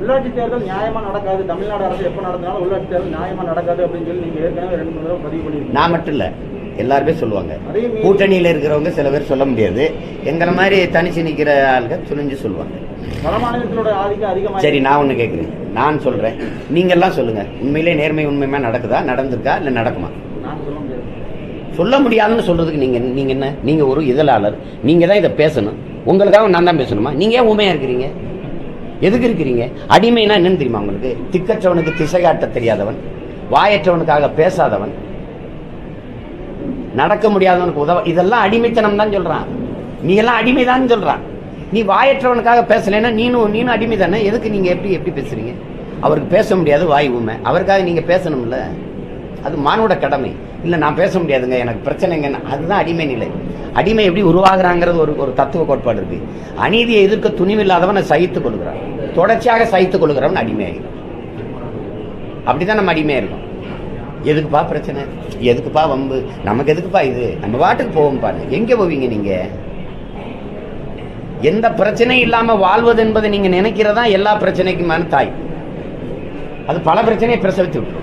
உள்ளாட்சி தேர்தல் நியாயமா நடக்காது, தமிழ்நாடு அரசு எப்ப நடந்தாலும் உள்ளாட்சி தேர்தல் நியாயமா நடக்காது அப்படின்னு சொல்லி நீங்க ஏற்கனவே 2 தடவை பதிவு பண்ணிருக்கீங்க. நான் மட்டும் இல்ல, எல்லாருமே சொல்லுவாங்க. கூட்டணியில இருக்கிறவங்க சில பேர் சொல்ல முடியாது, எங்களை மாதிரி தனிச்சு நிக்கிற ஆள்கள் துணிஞ்சு சொல்லுவாங்க. வட மாநிலத்திலோட ஆதிக்கம் அதிகமாக. சரி, நான் ஒண்ணு கேட்கிறேன், நான் சொல்றேன், நீங்க எல்லாம் சொல்லுங்க. உண்மையிலே நேர்மை உண்மையுமா நடக்குதா, நடந்திருக்கா, இல்ல நடக்குமா? நான் சொல்ல முடியாது. சொல்ல முடியாதுன்னு சொல்றதுக்கு நீங்க என்ன? நீங்க ஒரு இதழாளர், நீங்க தான் இதை பேசணும். உங்களுக்காக நான் தான் பேசணுமா? நீங்க ஏன் உண்மையா இருக்கிறீங்க? எதுக்கு இருக்கிறீங்க? அடிமைனா என்னன்னு தெரியுமா உங்களுக்கு? திக்கற்றவனுக்கு திசை காட்ட தெரியாதவன், வாயற்றவனுக்காக பேசாதவன், நடக்க முடியாதவனுக்கு உதவ, இதெல்லாம் அடிமைத்தனம் தான் சொல்றான். நீ எல்லாம் அடிமைதான் சொல்றான். நீ வாயற்றவனுக்காக பேசலைன்னா நீனும் அடிமை தானே. எதுக்கு நீங்க எப்படி பேசுறீங்க? அவருக்கு பேச முடியாது, வாய் ஊமை, அவருக்காக நீங்க பேசணும்ல. அது மானுட கடமை. இல்ல நான் பேச முடியாதுங்க, எனக்கு பிரச்சனைங்க, அதுதான் அடிமை நிலை. அடிமை எப்படி உருவாகிறாங்கிறது ஒரு தத்துவ கோட்பாடு இருக்கு. அநீதியை எதிர்க்க துணிவில்லாதவன் சகித்துக் கொள்கிறான், தொடர்ச்சியாக சகித்துக் கொள்கிறவன் அடிமையாகிறான். அப்படிதான் நம்ம அடிமையா இருக்கும். எதுக்குப்பா பிரச்சனை, எதுக்குப்பா வம்பு, நமக்கு எதுக்குப்பா இது, நம்ம வாட்டுக்கு போவோம் பாரு. எங்க போவீங்க நீங்க? எந்த பிரச்சனையும் இல்லாம வாழ்வது என்பதை நீங்க நினைக்கிறதா எல்லா பிரச்சனைக்குமான தாய். அது பல பிரச்சனையை பிரசவித்து விட்டு